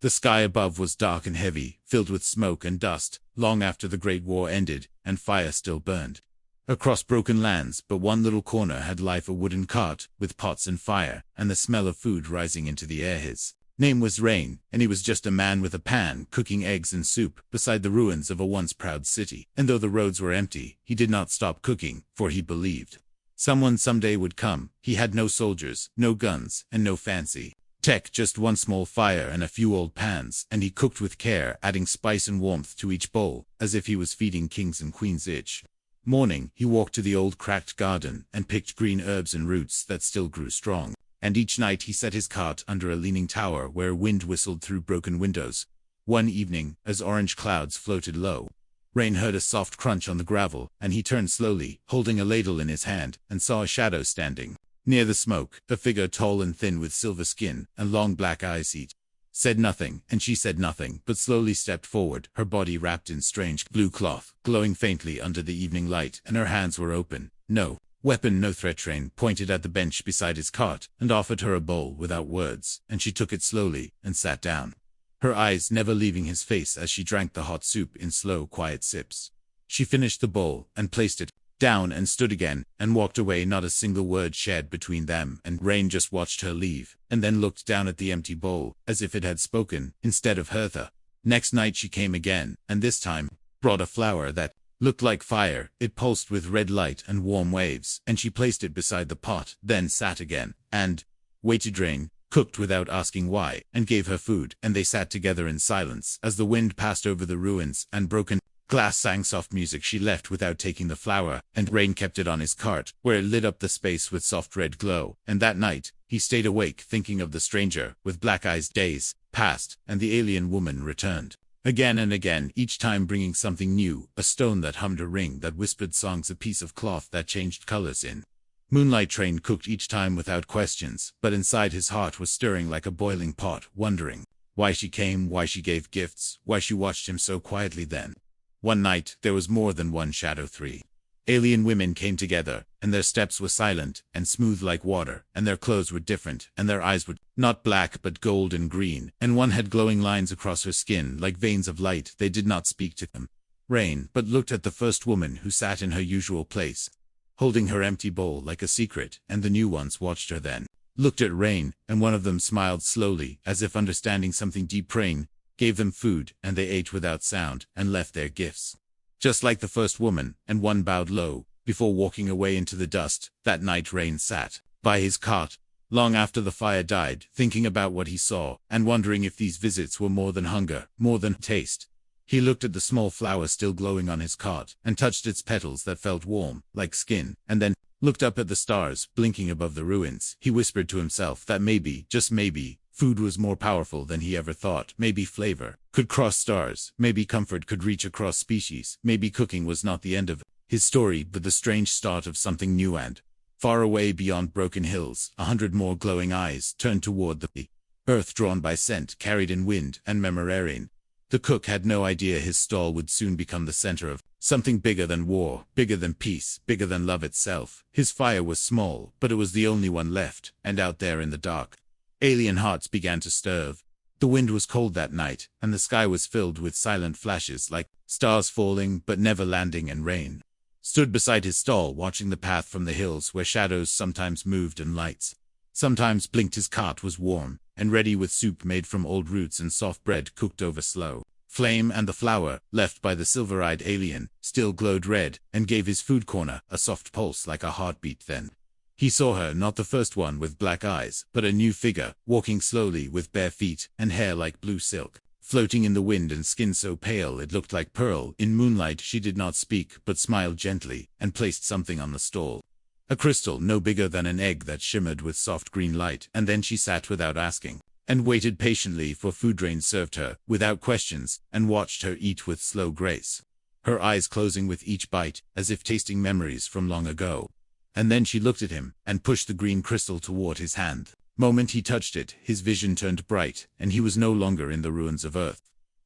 The sky above was dark and heavy, filled with smoke and dust, long after the Great War ended, and fire still burned. Across broken lands, but one little corner had life: a wooden cart, with pots and fire, and the smell of food rising into the air. His name was Rain, and he was just a man with a pan, cooking eggs and soup, beside the ruins of a once proud city. And though the roads were empty, he did not stop cooking, for he believed someone someday would come. He had no soldiers, no guns, and no fancy tech, just one small fire and a few old pans, and he cooked with care, adding spice and warmth to each bowl, as if he was feeding kings and queens. Each morning, he walked to the old cracked garden, and picked green herbs and roots that still grew strong. And each night he set his cart under a leaning tower where wind whistled through broken windows. One evening, as orange clouds floated low, Rain heard a soft crunch on the gravel, and he turned slowly, holding a ladle in his hand, and saw a shadow standing near the smoke, a figure tall and thin with silver skin and long black eyes. He said nothing, and she said nothing, but slowly stepped forward, her body wrapped in strange blue cloth, glowing faintly under the evening light, and her hands were open. No weapon, no threat. Rain pointed at the bench beside his cart, and offered her a bowl without words, and she took it slowly, and sat down, her eyes never leaving his face as she drank the hot soup in slow, quiet sips. She finished the bowl, and placed it down, and stood again, and walked away. Not a single word shared between them, and Rain just watched her leave, and then looked down at the empty bowl, as if it had spoken, instead of her. The next night she came again, and this time brought a flower that looked like fire. It pulsed with red light and warm waves, and she placed it beside the pot, then sat again, and waited. Rain cooked without asking why, and gave her food, and they sat together in silence. As the wind passed over the ruins, and broken glass sang soft music, she left without taking the flower, and Rain kept it on his cart, where it lit up the space with soft red glow. And that night, he stayed awake, thinking of the stranger with black eyes. Days passed, and the alien woman returned again and again, each time bringing something new: a stone that hummed, a ring that whispered songs, a piece of cloth that changed colors in moonlight. Rain cooked each time without questions, but inside his heart was stirring like a boiling pot, wondering why she came, why she gave gifts, why she watched him so quietly. Then one night, there was more than one shadow. 3 alien women came together, and their steps were silent and smooth like water, and their clothes were different, and their eyes were not black but gold and green, and one had glowing lines across her skin like veins of light. They did not speak to them, Rain, but looked at the first woman, who sat in her usual place, holding her empty bowl like a secret, and the new ones watched her, then looked at Rain, and one of them smiled slowly, as if understanding something deep. Rain gave them food, and they ate without sound, and left their gifts just like the first woman, and one bowed low before walking away into the dust. That night Rain sat by his cart long after the fire died, thinking about what he saw, and wondering if these visits were more than hunger, more than taste. He looked at the small flower still glowing on his cart, and touched its petals that felt warm, like skin, and then looked up at the stars blinking above the ruins. He whispered to himself that maybe, just maybe, food was more powerful than he ever thought. Maybe flavor could cross stars, maybe comfort could reach across species, maybe cooking was not the end of his story, but the strange start of something new. And far away beyond broken hills, 100 more glowing eyes turned toward the earth, drawn by scent carried in wind and memory. The cook had no idea his stall would soon become the center of something bigger than war, bigger than peace, bigger than love itself. His fire was small, but it was the only one left, and out there in the dark, alien hearts began to stir. The wind was cold that night, and the sky was filled with silent flashes like stars falling but never landing, and Rain stood beside his stall watching the path from the hills, where shadows sometimes moved and lights sometimes blinked. His cart was warm and ready, with soup made from old roots and soft bread cooked over slow flame, and the flower, left by the silver-eyed alien, still glowed red, and gave his food corner a soft pulse like a heartbeat. Then he saw her, not the first one with black eyes, but a new figure, walking slowly with bare feet, and hair like blue silk, floating in the wind, and skin so pale it looked like pearl. In moonlight she did not speak, but smiled gently, and placed something on the stall. A crystal no bigger than an egg that shimmered with soft green light, and then she sat without asking, and waited patiently for food. Rain served her, without questions, and watched her eat with slow grace, her eyes closing with each bite, as if tasting memories from long ago. And then she looked at him, and pushed the green crystal toward his hand. Moment he touched it, his vision turned bright, and he was no longer in the ruins of Earth,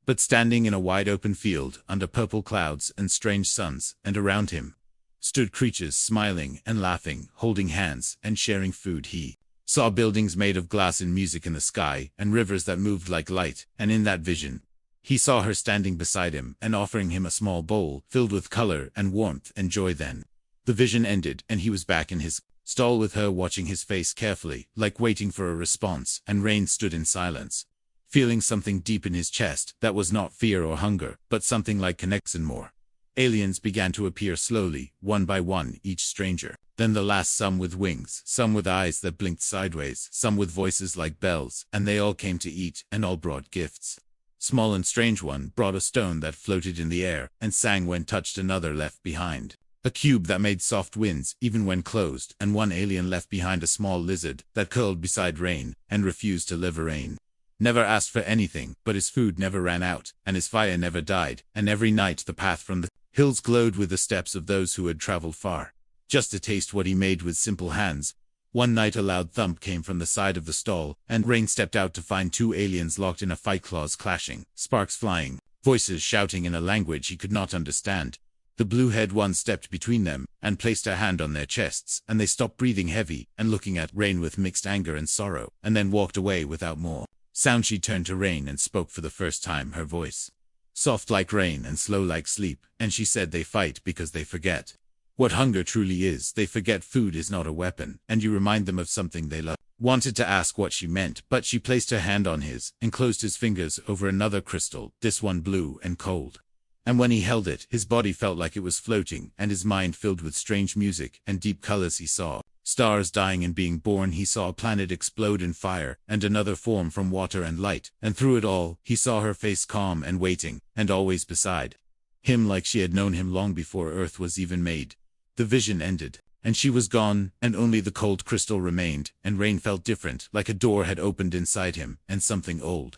but standing in a wide open field, under purple clouds and strange suns, and around him stood creatures smiling and laughing, holding hands and sharing food. He saw buildings made of glass and music in the sky, and rivers that moved like light, and in that vision, he saw her standing beside him and offering him a small bowl filled with color and warmth and joy. Then the vision ended, and he was back in his stall with her, watching his face carefully, like waiting for a response, and Rain stood in silence, feeling something deep in his chest that was not fear or hunger, but something like connection more. Aliens began to appear slowly, one by one, each stranger. Then the last, some with wings, some with eyes that blinked sideways, some with voices like bells, and they all came to eat, and all brought gifts. Small and strange one brought a stone that floated in the air, and sang when touched, another left behind a cube that made soft winds even when closed, and one alien left behind a small lizard that curled beside Rain and refused to live. Rain never asked for anything, but his food never ran out, and his fire never died, and every night the path from the hills glowed with the steps of those who had traveled far, just to taste what he made with simple hands. One night a loud thump came from the side of the stall, and Rain stepped out to find two aliens locked in a fight, claws clashing, sparks flying, voices shouting in a language he could not understand. The blue-haired one stepped between them, and placed her hand on their chests, and they stopped, breathing heavy, and looking at Rain with mixed anger and sorrow, and then walked away without more sound. She turned to Rain and spoke for the first time, her voice soft like rain and slow like sleep, and she said, "They fight because they forget what hunger truly is. They forget food is not a weapon, and you remind them of something they love." Wanted to ask what she meant, but she placed her hand on his, and closed his fingers over another crystal, this one blue and cold. And when he held it, his body felt like it was floating, and his mind filled with strange music and deep colors. He saw stars dying and being born. He saw a planet explode in fire, and another form from water and light, and through it all, he saw her face calm and waiting, and always beside him, like she had known him long before Earth was even made. The vision ended, and she was gone, and only the cold crystal remained, and Rain felt different, like a door had opened inside him, and something old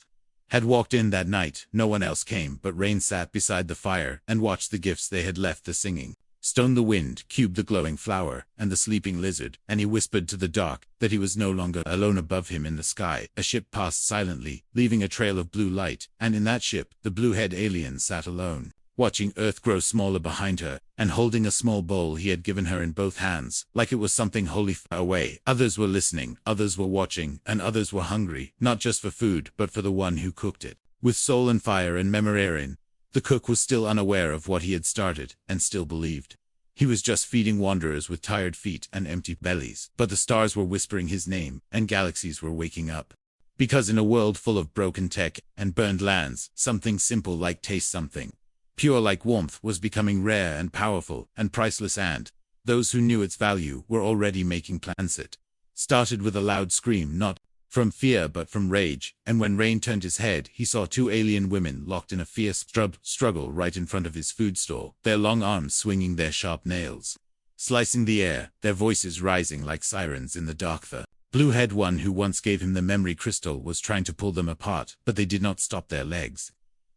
had walked in that night. No one else came, but Rain sat beside the fire, and watched the gifts they had left: the singing stone, the wind, cube, the glowing flower, and the sleeping lizard, and he whispered to the dark that he was no longer alone. Above him in the sky, a ship passed silently, leaving a trail of blue light, and in that ship, the blue-haired alien sat alone, watching Earth grow smaller behind her, and holding a small bowl he had given her in both hands, like it was something wholly far away. Others were listening, others were watching, and others were hungry, not just for food, but for the one who cooked it, with soul and fire and memory. The cook was still unaware of what he had started, and still believed he was just feeding wanderers with tired feet and empty bellies. But the stars were whispering his name, and galaxies were waking up. Because in a world full of broken tech and burned lands, something simple like taste, something pure like warmth, was becoming rare and powerful and priceless, and those who knew its value were already making plans. It started with a loud scream, not from fear but from rage, and when Rain turned his head, he saw two alien women locked in a fierce struggle right in front of his food stall, their long arms swinging, their sharp nails slicing the air, their voices rising like sirens in the dark. The blue-haired one who once gave him the memory crystal was trying to pull them apart, but they did not stop. Their legs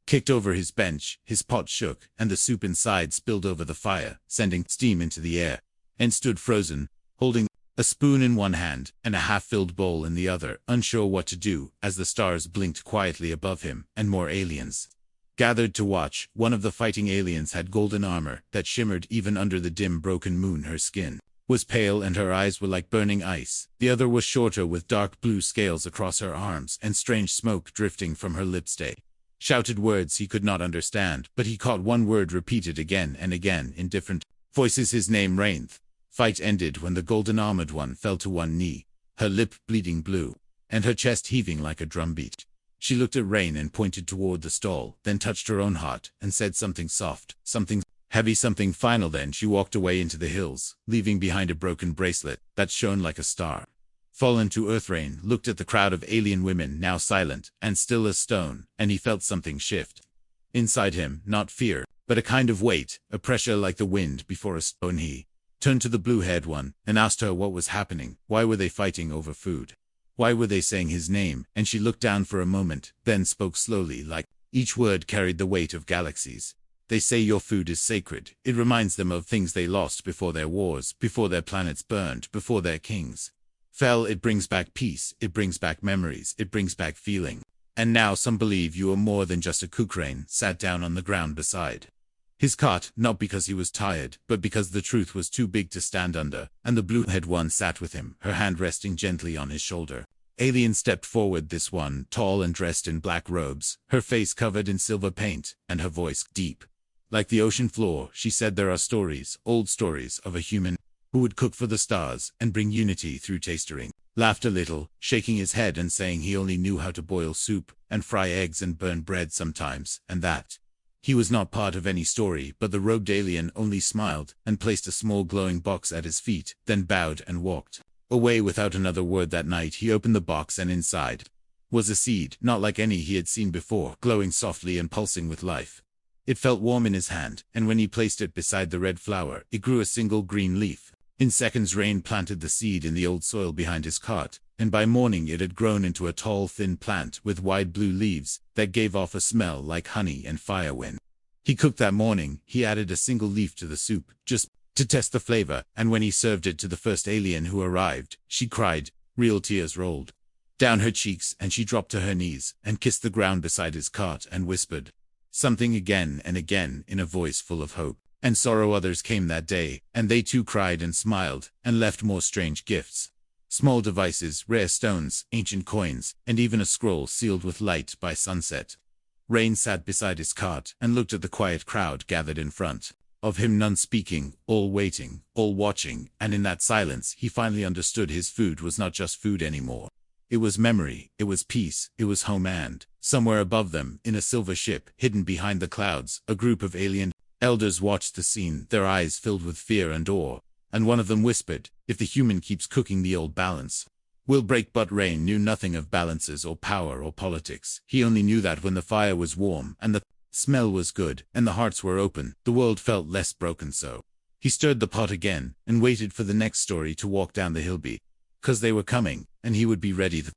kicked over his bench, his pot shook, and the soup inside spilled over the fire, sending steam into the air, and stood frozen, holding a spoon in one hand and a half-filled bowl in the other, unsure what to do, as the stars blinked quietly above him, and more aliens gathered to watch. One of the fighting aliens had golden armor that shimmered even under the dim, broken moon. Her skin was pale and her eyes were like burning ice. The other was shorter, with dark blue scales across her arms and strange smoke drifting from her lips. They shouted words he could not understand, but he caught one word repeated again and again in different voices: his name, Rain. Fight ended when the golden-armored one fell to one knee, her lip bleeding blue, and her chest heaving like a drumbeat. She looked at Rain and pointed toward the stall, then touched her own heart, and said something soft, something heavy, something final. Then she walked away into the hills, leaving behind a broken bracelet that shone like a star. Fallen to earth, Rain looked at the crowd of alien women, now silent and still as stone, and he felt something shift inside him, not fear, but a kind of weight, a pressure like the wind before a storm. He turned to the blue-haired one and asked her what was happening. Why were they fighting over food? Why were they saying his name? And she looked down for a moment, then spoke slowly, like each word carried the weight of galaxies. They say your food is sacred. It reminds them of things they lost before their wars, before their planets burned, before their kings fell. It brings back peace, it brings back memories, it brings back feeling. And now some believe you are more than just a cook. Rain sat down on the ground beside His cot, not because he was tired, but because the truth was too big to stand under, and the blue-haired one sat with him, her hand resting gently on his shoulder. Alien stepped forward, this one, tall and dressed in black robes, her face covered in silver paint, and her voice deep. Like the ocean floor, she said, there are stories, old stories, of a human who would cook for the stars and bring unity through tastering. Laughed a little, shaking his head and saying he only knew how to boil soup, and fry eggs and burn bread sometimes, and that he was not part of any story. But the robed alien only smiled, and placed a small glowing box at his feet, then bowed and walked away without another word. That night he opened the box, and inside was a seed, not like any he had seen before, glowing softly and pulsing with life. It felt warm in his hand, and when he placed it beside the red flower, it grew a single green leaf. In seconds Rain planted the seed in the old soil behind his cot, and by morning it had grown into a tall, thin plant with wide blue leaves that gave off a smell like honey and firewind. He cooked that morning. He added a single leaf to the soup, just to test the flavor, and when he served it to the first alien who arrived, she cried. Real tears rolled down her cheeks, and she dropped to her knees and kissed the ground beside his cot and whispered something again and again in a voice full of hope and sorrow. Others came that day, and they too cried and smiled, and left more strange gifts. Small devices, rare stones, ancient coins, and even a scroll sealed with light by sunset. Rain sat beside his cot and looked at the quiet crowd gathered in front of him, none speaking, all waiting, all watching, and in that silence he finally understood his food was not just food anymore. It was memory, it was peace, it was home, and somewhere above them, in a silver ship, hidden behind the clouds, a group of alien elders watched the scene, their eyes filled with fear and awe, and one of them whispered, if the human keeps cooking, the old balance will break. But Rain knew nothing of balances or power or politics. He only knew that when the fire was warm, and the smell was good, and the hearts were open, the world felt less broken. So he stirred the pot again, and waited for the next story to walk down the hill, because they were coming, and he would be ready. The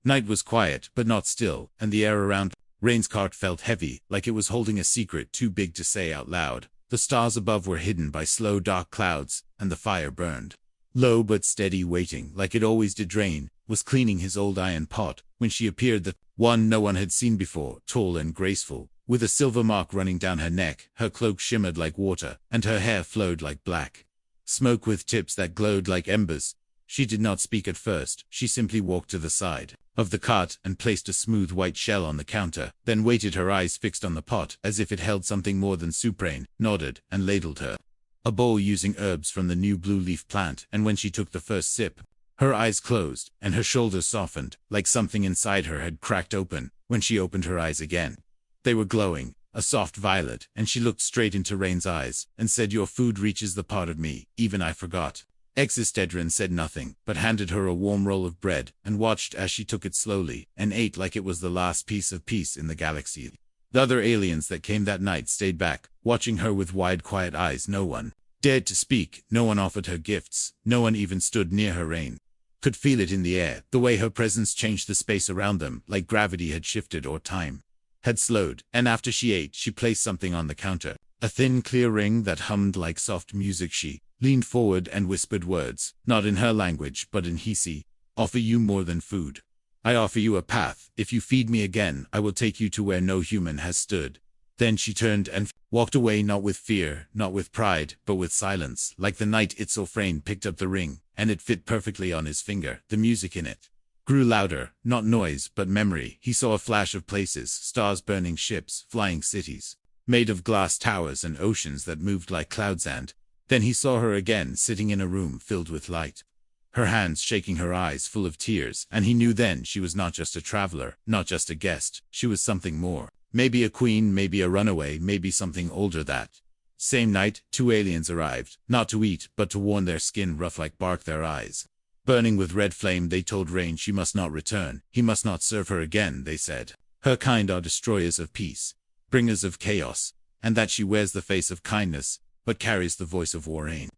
night was quiet, but not still, and the air around Rain's cart felt heavy, like it was holding a secret too big to say out loud. The stars above were hidden by slow dark clouds, and the fire burned low but steady, waiting, like it always did. Rain was cleaning his old iron pot when she appeared, the one no one had seen before, tall and graceful, with a silver mark running down her neck. Her cloak shimmered like water, and her hair flowed like black smoke with tips that glowed like embers. She did not speak at first. She simply walked to the side of the cart and placed a smooth white shell on the counter, then waited, her eyes fixed on the pot as if it held something more than soup. Rain nodded and ladled her a bowl using herbs from the new blue leaf plant, and when she took the first sip, her eyes closed and her shoulders softened, like something inside her had cracked open. When she opened her eyes again, they were glowing, a soft violet, and she looked straight into Rain's eyes and said, your food reaches the part of me even I forgot. Edrin said nothing, but handed her a warm roll of bread, and watched as she took it slowly, and ate like it was the last piece of peace in the galaxy. The other aliens that came that night stayed back, watching her with wide quiet eyes. No one dared to speak, no one offered her gifts, no one even stood near her. Rain could feel it in the air, the way her presence changed the space around them, like gravity had shifted or time had slowed. And after she ate, she placed something on the counter, a thin clear ring that hummed like soft music. She leaned forward and whispered words, not in her language but in Hisi. Offer you more than food. I offer you a path. If you feed me again, I will take you to where no human has stood. Then she turned and walked away, not with fear, not with pride, but with silence. Like the night itself. Rain picked up the ring, and it fit perfectly on his finger. The music in it grew louder, not noise, but memory. He saw a flash of places, stars, burning ships, flying cities, made of glass towers, and oceans that moved like clouds. And then he saw her again, sitting in a room filled with light, her hands shaking, her eyes full of tears, and he knew then she was not just a traveler, not just a guest. She was something more. Maybe a queen, maybe a runaway, maybe something older. That same night, 2 aliens arrived, not to eat, but to warn. Their skin rough like bark, their eyes burning with red flame. They told Rain she must not return. He must not serve her again, they said. Her kind are destroyers of peace, bringers of chaos, and that she wears the face of kindness, but carries the voice of war. Rain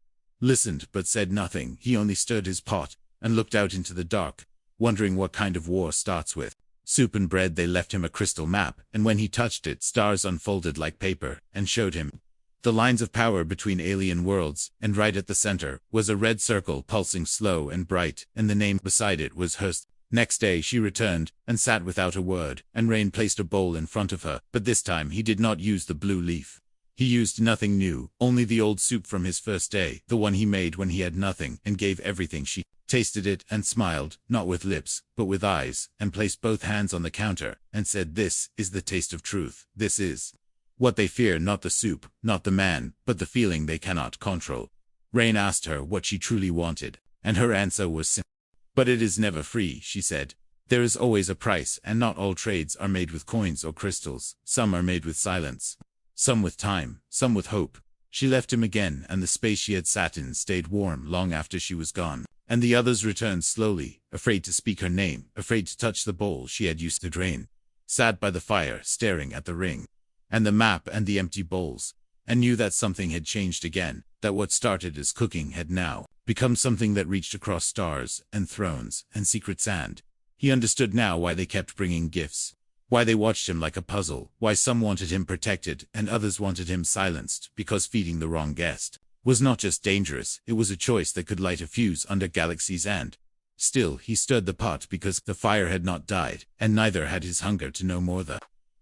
listened, but said nothing. He only stirred his pot, and looked out into the dark, wondering what kind of war starts with soup and bread. They left him a crystal map, and when he touched it, stars unfolded like paper, and showed him the lines of power between alien worlds, and right at the center was a red circle pulsing slow and bright, and the name beside it was hers. Next day she returned, and sat without a word, and Rain placed a bowl in front of her, but this time he did not use the blue leaf. He used nothing new, only the old soup from his first day, the one he made when he had nothing, and gave everything. She tasted it and smiled, not with lips, but with eyes, and placed both hands on the counter, and said, "This is the taste of truth. This is what they fear, not the soup, not the man, but the feeling they cannot control." Rain asked her what she truly wanted, and her answer was simple. "But it is never free," she said. "There is always a price, and not all trades are made with coins or crystals. Some are made with silence, some with time, some with hope." She left him again, and the space she had sat in stayed warm long after she was gone. And the others returned slowly, afraid to speak her name, afraid to touch the bowl she had used to drain. Sat by the fire, staring at the ring, and the map and the empty bowls, and knew that something had changed again, that what started as cooking had now become something that reached across stars and thrones and secret sand. He understood now why they kept bringing gifts, why they watched him like a puzzle, why some wanted him protected and others wanted him silenced, because feeding the wrong guest was not just dangerous, it was a choice that could light a fuse under galaxies. And still he stirred the pot because the fire had not died, and neither had his hunger to know more. The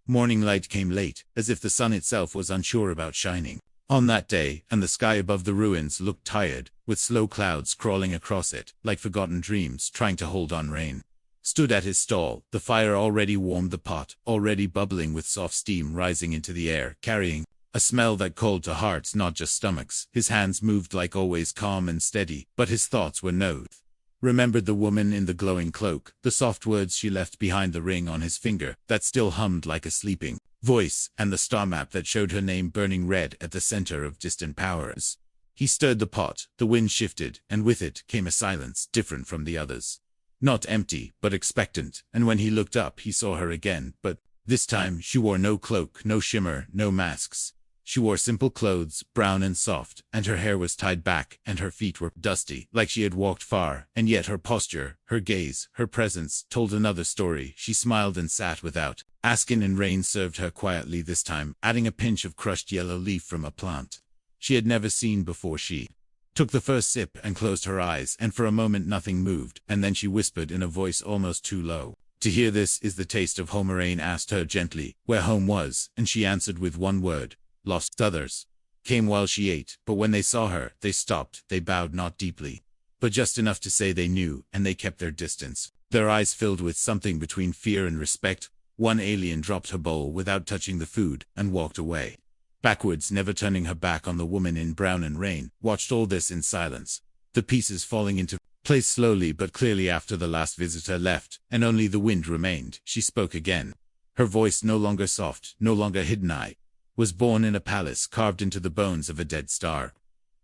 morning light came late, as if the sun itself was unsure about shining on that day, and the sky above the ruins looked tired, with slow clouds crawling across it, like forgotten dreams trying to hold on. Rain stood at his stall, the fire already warmed the pot, already bubbling with soft steam rising into the air, carrying a smell that called to hearts, not just stomachs. His hands moved like always, calm and steady, but his thoughts were no. Remembered the woman in the glowing cloak, the soft words she left behind, the ring on his finger that still hummed like a sleeping voice, and the star map that showed her name burning red at the center of distant powers. He stirred the pot, the wind shifted, and with it came a silence different from the others. Not empty, but expectant, and when he looked up he saw her again, but this time she wore no cloak, no shimmer, no masks. She wore simple clothes, brown and soft, and her hair was tied back, and her feet were dusty, like she had walked far, and yet her posture, her gaze, her presence, told another story. She smiled and sat without asking, and Rain served her quietly this time, adding a pinch of crushed yellow leaf from a plant she had never seen before. She took the first sip and closed her eyes, and for a moment nothing moved, and then she whispered in a voice almost too low to hear, "This is the taste of home." Rain asked her gently where home was, and she answered with one word: lost. Others came while she ate, but when they saw her, they stopped. They bowed, not deeply, but just enough to say they knew, and they kept their distance, their eyes filled with something between fear and respect. One alien dropped her bowl without touching the food and walked away, backwards, never turning her back on the woman in brown. And Rain watched all this in silence, the pieces falling into place slowly but clearly after the last visitor left, and only the wind remained. She spoke again, her voice no longer soft, no longer hidden. "I was born in a palace carved into the bones of a dead star.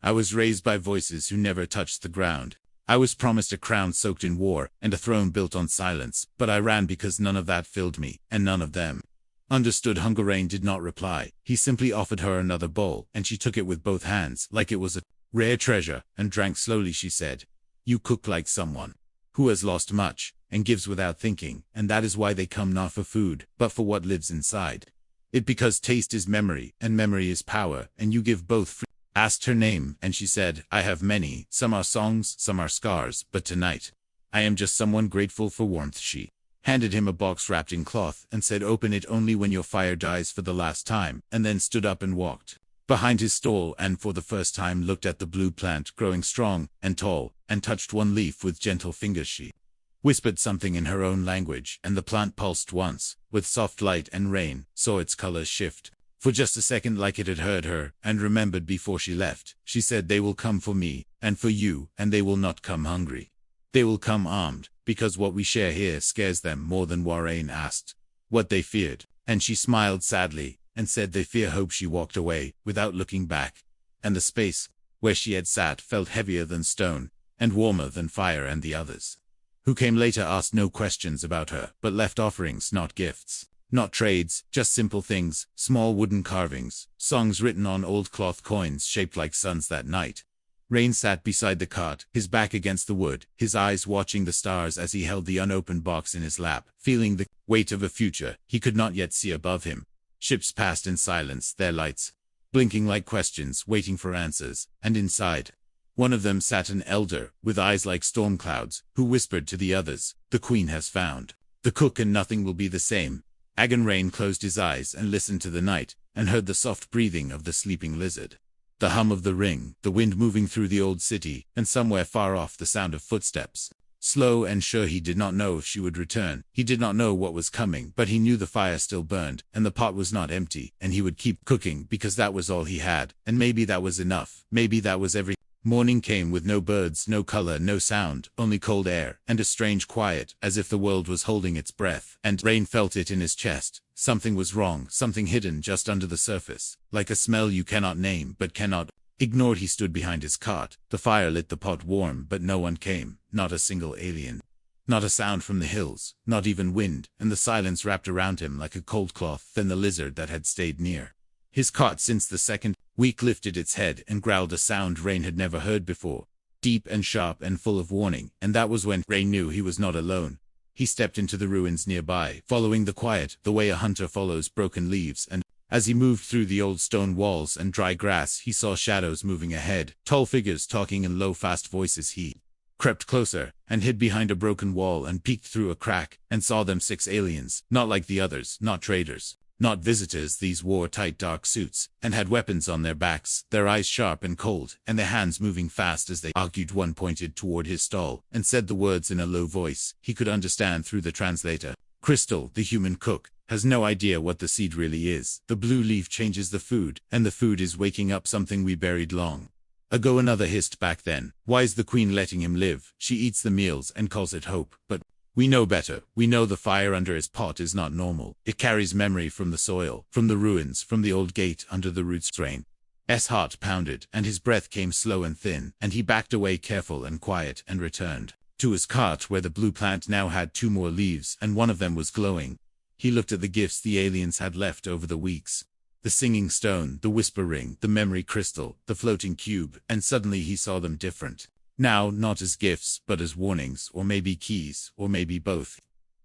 I was raised by voices who never touched the ground. I was promised a crown soaked in war and a throne built on silence, but I ran because none of that filled me, and none of them understood hunger." Rain did not reply. He simply offered her another bowl, and she took it with both hands like it was a rare treasure, and drank slowly. She said, "You cook like someone who has lost much, and gives without thinking, and that is why they come, not for food, but for what lives inside it, because taste is memory, and memory is power, and you give both free." Asked her name, and she said, "I have many, some are songs, some are scars, but tonight I am just someone grateful for warmth." She handed him a box wrapped in cloth, and said, "Open it only when your fire dies for the last time," and then stood up and walked behind his stall, and for the first time looked at the blue plant growing strong and tall, and touched one leaf with gentle fingers. She whispered something in her own language, and the plant pulsed once, with soft light, and Rain saw its colors shift for just a second, like it had heard her, and remembered before she left. She said, "They will come for me, and for you, and they will not come hungry. They will come armed, because what we share here scares them more than war." Rain asked what they feared, and she smiled sadly, and said, "They fear hope." She walked away, without looking back, and the space where she had sat felt heavier than stone, and warmer than fire. And the others who came later asked no questions about her, but left offerings, not gifts, not trades, just simple things, small wooden carvings, songs written on old cloth, coins shaped like suns. That night, Rain sat beside the cot, his back against the wood, his eyes watching the stars as he held the unopened box in his lap, feeling the weight of a future he could not yet see above him. Ships passed in silence, their lights blinking like questions, waiting for answers, and inside one of them sat an elder, with eyes like storm clouds, who whispered to the others, "The queen has found the cook, and nothing will be the same." Agan Rain closed his eyes and listened to the night, and heard the soft breathing of the sleeping lizard. The hum of the ring, the wind moving through the old city, and somewhere far off the sound of footsteps. Slow and sure, he did not know if she would return. He did not know what was coming, but he knew the fire still burned, and the pot was not empty, and he would keep cooking because that was all he had, and maybe that was enough. Maybe that was everything. Morning came with no birds, no color, no sound, only cold air, and a strange quiet, as if the world was holding its breath, and Rain felt it in his chest. Something was wrong, something hidden just under the surface, like a smell you cannot name but cannot ignore. He stood behind his cot. The fire lit the pot warm, but no one came, not a single alien. Not a sound from the hills, not even wind, and the silence wrapped around him like a cold cloth. Then the lizard that had stayed near his cot since the second week lifted its head and growled a sound Rain had never heard before, deep and sharp and full of warning, and that was when Rain knew he was not alone. He stepped into the ruins nearby, following the quiet, the way a hunter follows broken leaves, and as he moved through the old stone walls and dry grass, he saw shadows moving ahead, tall figures talking in low, fast voices. He crept closer, and hid behind a broken wall and peeked through a crack, and saw them 6 aliens, not like the others, not traders, not visitors. These wore tight dark suits, and had weapons on their backs, their eyes sharp and cold, and their hands moving fast as they argued. One pointed toward his stall, and said the words in a low voice he could understand through the translator. Crystal, the human cook, has no idea what the seed really is. The blue leaf changes the food, and the food is waking up something we buried long ago. Another hissed back then. Why is the queen letting him live? She eats the meals and calls it hope, but we know better. We know the fire under his pot is not normal. It carries memory from the soil, from the ruins, from the old gate under the roots. Rain's heart pounded, and his breath came slow and thin, and he backed away careful and quiet, and returned to his cart where the blue plant now had 2 more leaves, and one of them was glowing. He looked at the gifts the aliens had left over the weeks. The singing stone, the whisper ring, the memory crystal, the floating cube, and suddenly he saw them different. Now, not as gifts, but as warnings, or maybe keys, or maybe both.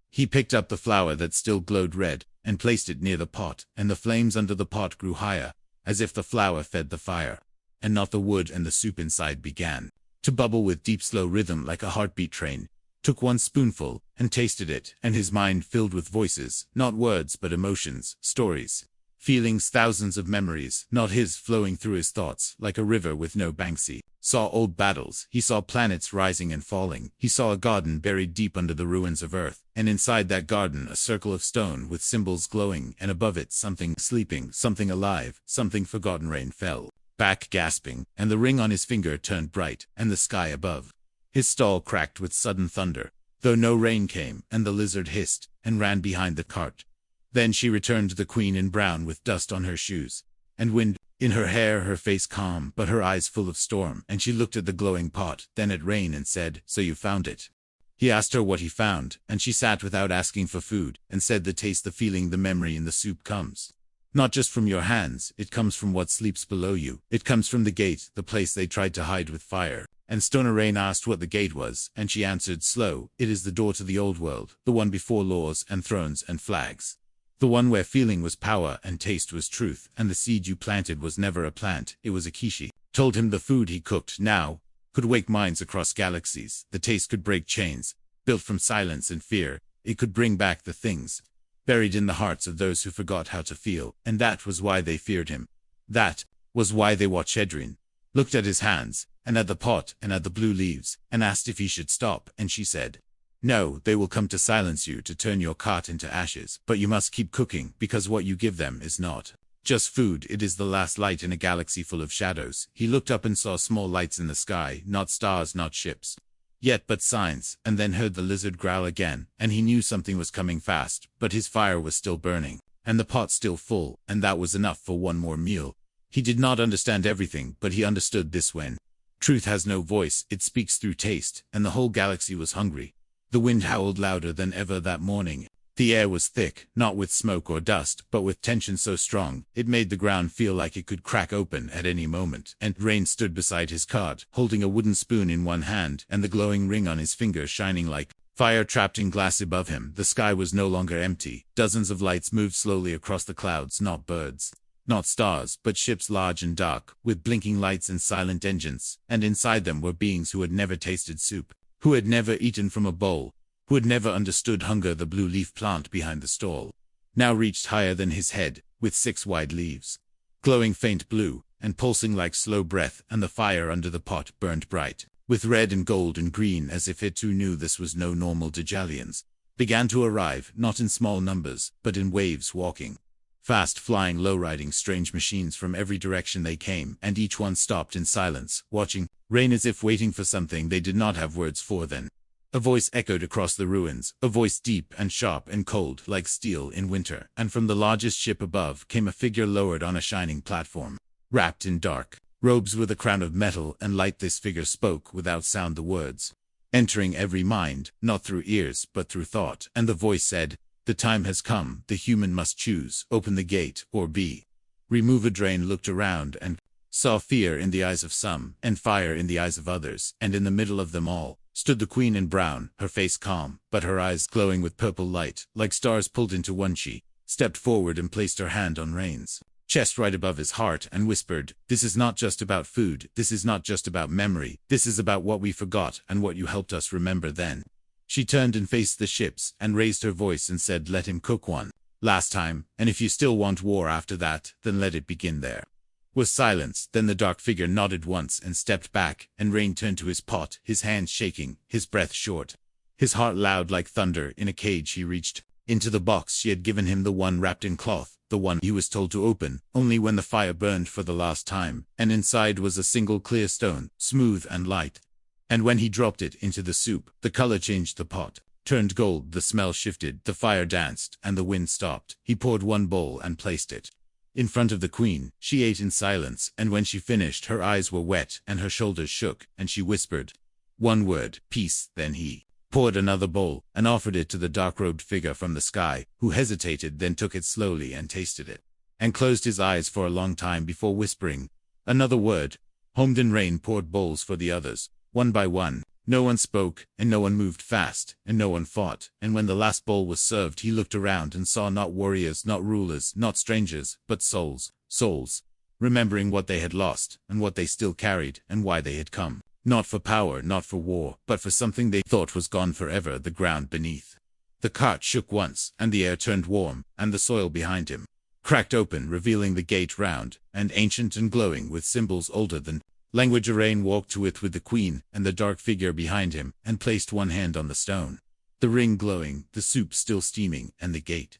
He picked up the flower that still glowed red, and placed it near the pot, and the flames under the pot grew higher, as if the flower fed the fire, and not the wood, and the soup inside began to bubble with deep slow rhythm like a heartbeat. Train took 1 spoonful, and tasted it, and his mind filled with voices, not words but emotions, stories, feelings, thousands of memories, not his, flowing through his thoughts, like a river with no banks. He saw old battles, he saw planets rising and falling, he saw a garden buried deep under the ruins of Earth, and inside that garden a circle of stone with symbols glowing, and above it something sleeping, something alive, something forgotten. Rain fell back gasping, and the ring on his finger turned bright, and the sky above his stall cracked with sudden thunder, though no rain came, and the lizard hissed, and ran behind the cart. Then she returned to the queen in brown with dust on her shoes, and wind in her hair, her face calm, but her eyes full of storm, and she looked at the glowing pot, then at Rain, and said, "So you found it?" He asked her what he found, and she sat without asking for food, and said, "The taste, the feeling, the memory in the soup comes not just from your hands, it comes from what sleeps below you. It comes from the gate, the place they tried to hide with fire." And Stoner Rain asked what the gate was, and she answered slow, "It is the door to the old world, the one before laws and thrones and flags. The one where feeling was power and taste was truth, and the seed you planted was never a plant, it was a kishi." Told him the food he cooked now could wake minds across galaxies. The taste could break chains, built from silence and fear. It could bring back the things buried in the hearts of those who forgot how to feel, and that was why they feared him. That was why they watched Edrin, looked at his hands, and at the pot, and at the blue leaves, and asked if he should stop, and she said, "No, they will come to silence you, to turn your cart into ashes, but you must keep cooking, because what you give them is not just food, it is the last light in a galaxy full of shadows." He looked up and saw small lights in the sky, not stars, not ships yet, but signs, and then heard the lizard growl again, and he knew something was coming fast, but his fire was still burning, and the pot still full, and that was enough for one more meal. He did not understand everything, but he understood this: when truth has no voice, it speaks through taste, and the whole galaxy was hungry. The wind howled louder than ever that morning. The air was thick, not with smoke or dust, but with tension so strong, it made the ground feel like it could crack open at any moment. And Rain stood beside his cart, holding a wooden spoon in one hand, and the glowing ring on his finger shining like fire trapped in glass above him. The sky was no longer empty. Dozens of lights moved slowly across the clouds, not birds, not stars, but ships large and dark, with blinking lights and silent engines, and inside them were beings who had never tasted soup, who had never eaten from a bowl, who had never understood hunger. The blue leaf plant behind the stall now reached higher than his head, with 6 wide leaves, glowing faint blue, and pulsing like slow breath, and the fire under the pot burned bright, with red and gold and green, as if it too knew this was no normal Dajalians. Began to arrive, not in small numbers, but in waves, walking fast, flying, low-riding strange machines from every direction they came, and each one stopped in silence, watching rain as if waiting for something they did not have words for. Then a voice echoed across the ruins, a voice deep and sharp and cold like steel in winter, and from the largest ship above came a figure lowered on a shining platform, wrapped in dark robes with a crown of metal and light. This figure spoke without sound, the words entering every mind, not through ears but through thought, and the voice said, "The time has come, the human must choose, open the gate, or be removed." Adrain looked around and saw fear in the eyes of some, and fire in the eyes of others, and in the middle of them all stood the queen in brown, her face calm, but her eyes glowing with purple light, like stars pulled into one. She stepped forward and placed her hand on Rain's chest right above his heart and whispered, "This is not just about food, this is not just about memory, this is about what we forgot and what you helped us remember then." She turned and faced the ships and raised her voice and said, "Let him cook one last time, and if you still want war after that, then let it begin." There was silence, then the dark figure nodded once and stepped back, and Rain turned to his pot, his hands shaking, his breath short, his heart loud like thunder. In a cage he reached into the box she had given him, the one wrapped in cloth, the one he was told to open only when the fire burned for the last time, and inside was a single clear stone, smooth and light. And when he dropped it into the soup, the color changed, the pot turned gold, the smell shifted, the fire danced, and the wind stopped. He poured one bowl and placed it in front of the queen. She ate in silence, and when she finished, her eyes were wet and her shoulders shook, and she whispered one word, "Peace." Then he poured another bowl and offered it to the dark-robed figure from the sky, who hesitated, then took it slowly and tasted it, and closed his eyes for a long time before whispering another word. Homden Rain poured bowls for the others, one by one. No one spoke, and no one moved fast, and no one fought, and when the last bowl was served he looked around and saw not warriors, not rulers, not strangers, but souls, remembering what they had lost, and what they still carried, and why they had come. Not for power, not for war, but for something they thought was gone forever, the ground beneath. The cart shook once, and the air turned warm, and the soil behind him cracked open, revealing the gate round, and ancient and glowing with symbols older than language. Arain walked to it with the queen and the dark figure behind him, and placed one hand on the stone. The ring glowing, the soup still steaming, and the gate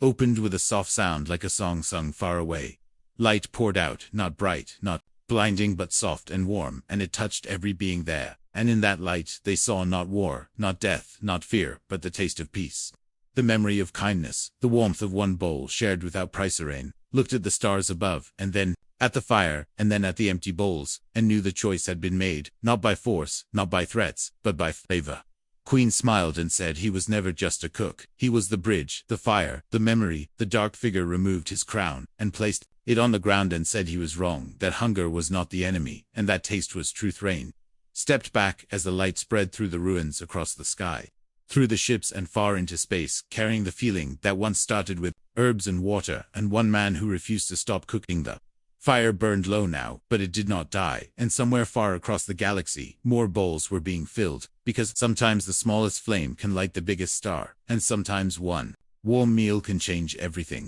opened with a soft sound like a song sung far away. Light poured out, not bright, not blinding, but soft and warm, and it touched every being there, and in that light they saw not war, not death, not fear, but the taste of peace, the memory of kindness, the warmth of one bowl shared without price. Arain looked at the stars above, and then at the fire, and then at the empty bowls, and knew the choice had been made, not by force, not by threats, but by favor. Queen smiled and said he was never just a cook, he was the bridge, the fire, the memory. The dark figure removed his crown, and placed it on the ground, and said he was wrong, that hunger was not the enemy, and that taste was truth. Rain stepped back as the light spread through the ruins, across the sky, through the ships, and far into space, carrying the feeling that once started with herbs and water, and one man who refused to stop cooking. The fire burned low now, but it did not die, and somewhere far across the galaxy, more bowls were being filled, because sometimes the smallest flame can light the biggest star, and sometimes one warm meal can change everything.